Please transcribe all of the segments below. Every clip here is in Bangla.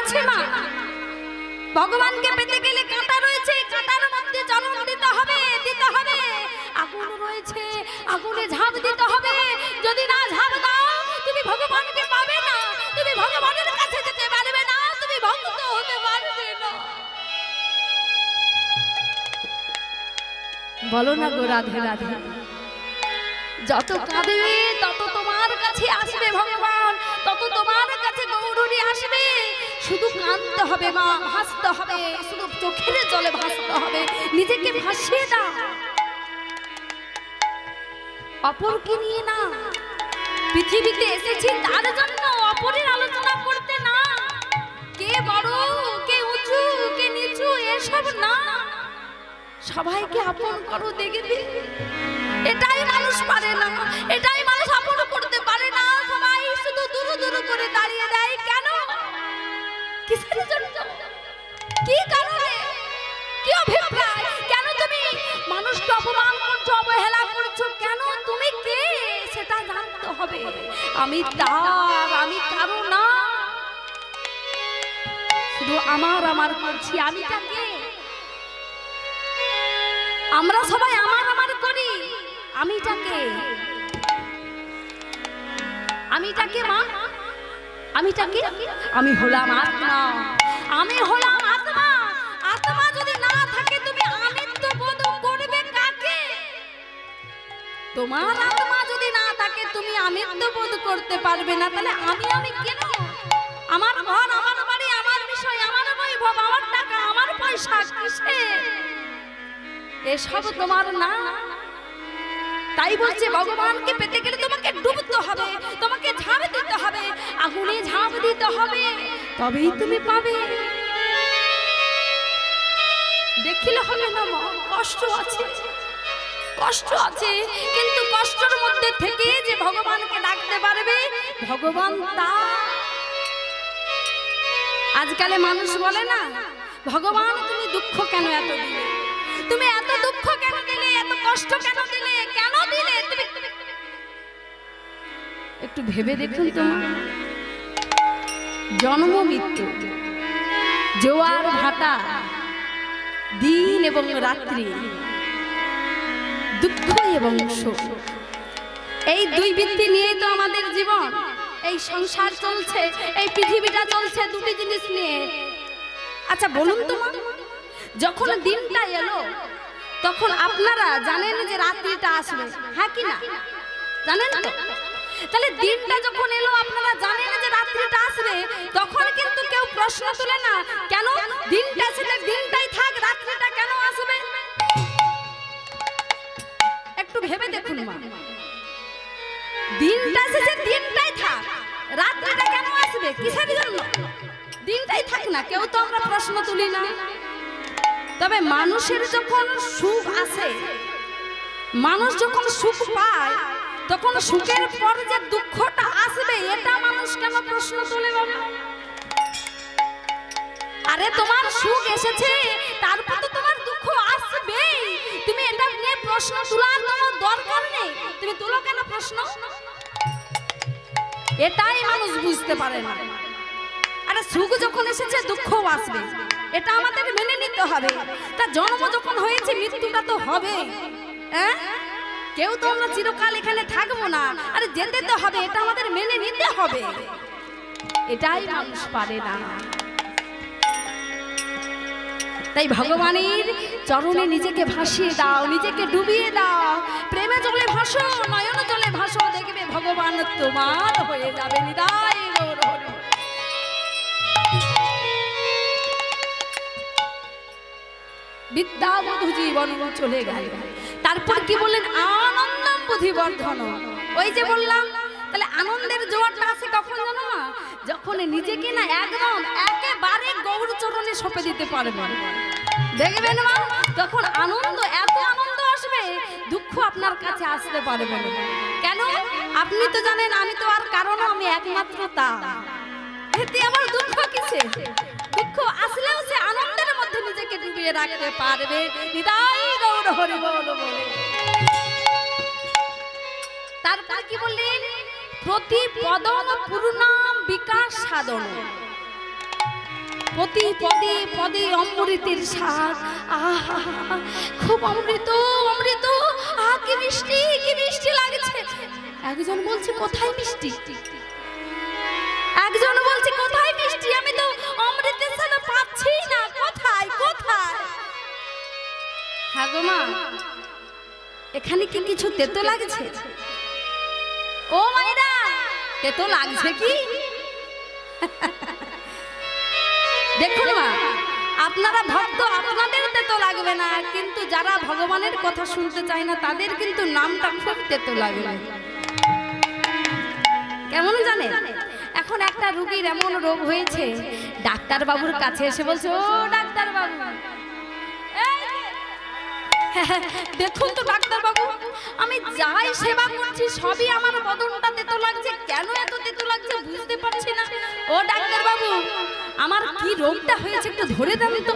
রয়েছে মা, ভগবানকে পেতে গেলে কাঁটা রয়েছে, কাঁটার মধ্যে চরণ দিতে হবে, দিতে হবে। আগুন রয়েছে, আগুনে ঝাঁপ দিতে হবে। যদি না ঝাঁপ দাও তুমি ভগবানকে পাবে না, তুমি ভগবানের কাছে যেতে পারবে না, তুমি ভক্ত হতে পারবে না। বলো না গো রাধে রাধে। যত কাঁদবে তত তোমার কাছে আসবে ভগবান, তত তোমার কাছে গৌরী আসবে। শুধু কাঁদতে হবে মা, ভাসতে হবে, শুধু চোখের জলে ভাসতে হবে, নিজেকে ভাসিয়ে দাও। অপরকে নিয়ে না, পৃথিবীতে এসেছি তার জন্য, অপরের আলোচনা করতে না। কে বড়, কে উঁচু, কে নিচু, এসব না। সবাইকে আপন করো, দেখবে এটাই মানুষ পারে না, এটাই মানুষ আপন করতে পারে না। সবাই শুধু দূর দূর করে দাঁড়িয়ে দেয়। কেন? কিসের জন্য? কি কারণে? কি অভিপ্রায়? কেন তুমি মানুষকে অপমান করছো, অবহেলা করছো? কেন? তুমি কে সেটা জানতে হবে। আমি তার, আমি কারো না। শুধু আমার আমার করছি, আমিটা কে? আমরা সবাই আমার আমার করি, আমিটাকে, আমিটাকে মা, আমিটাকে, আমি হলাম আত্মা, আমি হলাম আত্মা। আত্মা যদি না থাকে তুমি আমিত্ব বোধ করবে কাকে? তোমার আত্মা যদি না থাকে তুমি আমিত্ব বোধ করতে পারবে না। তাহলে আমি কেন? আমার ঘর, আমার বাড়ি, আমার বিষয়, আমার বৈভব, আমার টাকা, আমার পয়সা কিসে? এসব তোমার না। তাই বলছে ভগবানকে পেতে গেলে তোমাকে ডুবতে হবে, তোমাকে ঝাঁপ দিতে হবে, আগুনে ঝাঁপ দিতে হবে, তবেই তুমি পাবে। দেখিলে হবে না মা, কষ্ট আছে, কষ্ট আছে, কিন্তু কষ্টের মধ্যে থেকে যে ভগবানকে ডাকতে পারবে ভগবান তা। আজকালে মানুষ বলে না, ভগবান তুমি দুঃখ কেন এত দিলে, তুমি এত দুঃখ কেন দিলে, এত কষ্ট কেন দিলে, কেন দিলে? তুমি একটু ভেবে দেখুন তো, জন্ম মৃত্যু, জোয়ার ভাটা, দিন এবং রাত্রি, দুঃখ এবং সুখ, এই দুই বৃত্তি নিয়েই তো আমাদের জীবন। এই সংসার চলছে, এই পৃথিবীটা চলছে দুটি জিনিস নিয়ে। আচ্ছা বলুন তো মা, যখন দিনটা এলো তখন আপনারা জানেন যে রাত্রিটা আসবে, হ্যাঁ কি না? জানেন তো? তাহলে দিনটা যখন এলো আপনারা জানেন যে রাত্রিটা আসবে, তখন কিন্তু কেউ প্রশ্ন তুলে না, কেন দিনটা এসেছে দিনটাই থাক, রাত্রিটা কেন আসবে? একটু ভেবে দেখুন মা, দিনটা এসেছে দিনটাই থাক, রাত্রিটা কেন আসবে? কিসের জন্য? দিনটাই থাক না, কেউ তো আমরা প্রশ্ন তুলি না। তবে মানুষের যখন সুখ আসে, মানুষ যখন সুখ পায়, তখন সুখের পর যে দুঃখটা আসবে এটা মানুষ কেন প্রশ্ন তুলে বলে? আরে তোমার সুখ এসেছে, তারপর তো তোমার দুঃখ আসবে, তুমি এটা নিয়ে প্রশ্ন তোলার কোনো দরকার নেই। তুমি তুলো কেন প্রশ্ন? এটাই মানুষ বুঝতে পারে না। আরে সুখ যখন এসেছে দুঃখও আসবে, এটা আমাদের মেনে নিতে হবে। তা জন্ম যখন হয়েছে মৃত্যুটা তো হবে, হ্যাঁ? কেউ তো আমরা চিরকাল এখানে থাকবো না, আরে যেতে তো হবে, এটা আমাদের মেনে নিতে হবে। এটাই মানুষ পারে না। তাই ভগবানের চরণে নিজেকে ভাসিয়ে দাও, নিজেকে ডুবিয়ে দাও, প্রেমে জলে ভাসো, নয়ন জলে ভাসো, দেখবে ভগবান তোমার হয়ে যাবে। নিতাই গৌর হরি। বিদ্যাবধূ জীবন চলে গেল, তারপর কি বললেন? আনন্দম বুদ্ধিবর্ধন। ওই যে বললাম, তাহলে আনন্দের জোয়ারটা আসে কখন জানো না? যখন নিজেকে না একদম একেবারে গৌর চরণে সঁপে দিতে পারবেন, দেখবেন মা, তখন আনন্দ, এত আনন্দ আসবে, দুঃখ আপনার কাছে আসতে পারবে না। কেন? আপনি তো জানেন আমি তো আর কারণ, আমি একমাত্র তা। এতে আবার দুঃখ কিসে? দুঃখ আসলেও সে আনন্দের মধ্যে নিজেকে ডুবিয়ে রাখতে পারবে। নিতাই গৌর হরি বল বলে। তারপর কি বললেন? প্রতি পদম পূর্ণাম বিকাশ সাধন। প্রতি পদে পদে অমৃতের স্বাদ। আহা, খুব অমৃত অমৃত, আহ কি মিষ্টি লাগছে। একজন বলছে কোথায় মিষ্টি, একজন বলছে কোথায় মিষ্টি, আমি তো অমৃতের স্বাদ পাচ্ছি না, কোথায় কোথায়। হ্যাঁ গো মা, এখানে কি কিছু তেতো লাগছে? ও মায়েরা, তেতো লাগছে কি? দেখুন মা, আপনারা ভক্ত, আপনাদের তেতো লাগবে না, কিন্তু যারা ভগবানের কথা শুনতে চায় না তাদের কিন্তু নামটা খুব তেতো লাগবে। কেমন জানে, এখন একটা রোগীর এমন রোগ হয়েছে, ডাক্তার বাবুর কাছে এসে বলছে, ও ডাক্তার বাবু, দেখুন তো ডাক্তার বাবু, আমি যাই সেবা করছি সবই আমার বদনটা তেতো লাগছে, কেন এত তেতো লাগছে বুঝতে পারছি না। ও ডাক্তার বাবু, আমার কি রোগটা হয়েছে একটু ধরে দেন তো।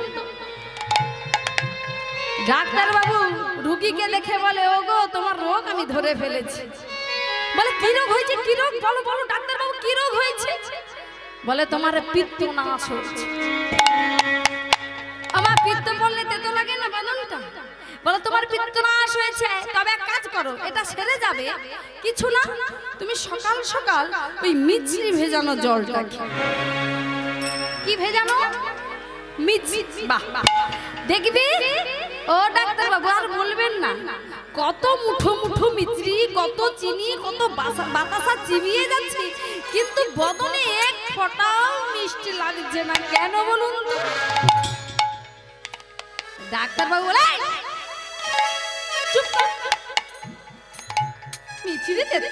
ডাক্তার বাবু রোগীকে দেখে বলে, ও গো তোমার রোগ আমি ধরে ফেলেছি। বলে কি রোগ হয়েছে, কি রোগ বলো বলো ডাক্তার বাবু, কি রোগ হয়েছে? বলে তোমার পিত্তনাশ হয়েছে। আমার পিত্ত বললে তেতো লাগে না বদনটা? বলো তোমার পিত্তনাশ হয়েছে, তবে এক কাজ করো, এটা সেরে যাবে কিছু না, তুমি সকাল সকাল ওই মিছরি ভেজানো জলটা খেও। কি ভেজানো? মিছরি। বাহ, দেখবি ও ডাক্তার বাবু আর বলবেন না, কত মুঠো মুঠো মিছরি, কত চিনি, কত বাতাসা চিবিয়ে যাচ্ছে, কিন্তু বদনে এক ফোঁটাও মিষ্টি লাগছে না, কেন বলুন তো? ডাক্তার বাবু বলে, চুপ কর, মিছরি তেতো,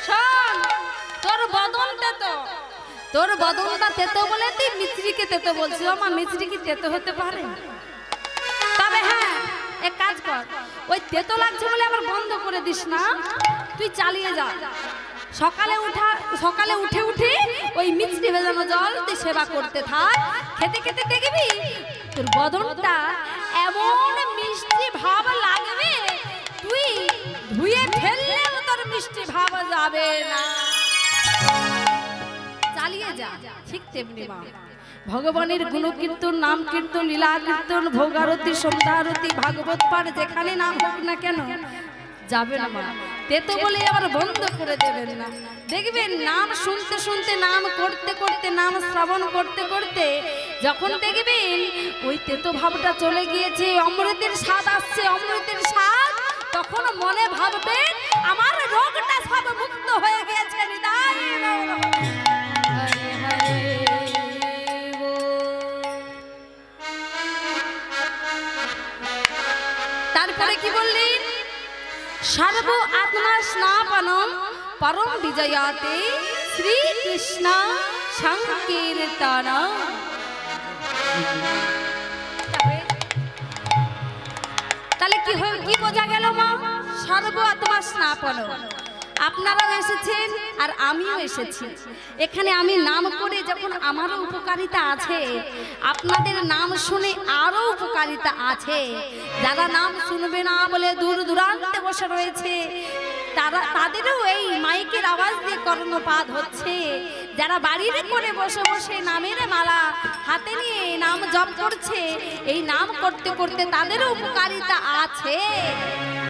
শোন তোর বদনটা তো, তোর বদনটা তেতো বলে তুই মিছরিকে তেতো বলছিস। আমার মিছরি কি তেতো হতে পারে? তবে হ্যাঁ, এক কাজ কর, ওই তেতো লাগছে বলে আবার বন্ধ করে দিস না, তুই চালিয়ে যা। সকালে উঠে উঠে ওই মিছরি ভেজানো জল তুই সেবা করতে থাক, খেতে খেতে দেখবি তোর বদনটা এমন মিষ্টি ভাব লাগবে, তুই ধুয়ে ফেললেও তোর মিষ্টি ভাব যাবে না। চালিয়ে যা। ঠিক তেমনি মা, ভগবানের গুণকীর্তন, নাম কীর্তন, লীলা কীর্তন, ভোগারতি, সন্ধ্যারতি, ভাগবত পাঠ যেখানে নাম হোক না কেন যাবে না মা, তেতো বলে আবার বন্ধ করে দেবেন না। দেখবেন নাম শুনতে শুনতে, নাম করতে করতে, নাম শ্রবণ করতে করতে যখন দেখবেন ওই তেতো ভাবটা চলে গিয়েছে, অমৃতের স্বাদ আসছে, অমৃতের স্বাদ, তখন মনে ভাববেন আমার রোগটা সব মুক্ত হয়ে গেছে। তারপরে কি বললেন? সর্ব আত্মা স্নাপনম পরম বিজয়াতে শ্রীকৃষ্ণ সংকীর্তন। তাহলে কি বোঝা গেল মা? সর্ব আত্মা স্নাপন, আপনারাও এসেছেন আর আমিও এসেছি এখানে। আমি নাম করে যখন আমারও উপকারিতা আছে, আপনাদের নাম শুনে আরো উপকারিতা আছে। যারা নাম শুনবে না বলে দূর দূরান্তে বসে রয়েছে, তাদেরও এই মাইকের আওয়াজ দিয়ে কর্ণপাত হচ্ছে। যারা বাড়ির করে বসে বসে নামের মালা হাতে নিয়ে নাম জপ করছে, এই নাম করতে করতে তাদেরও উপকারিতা আছে।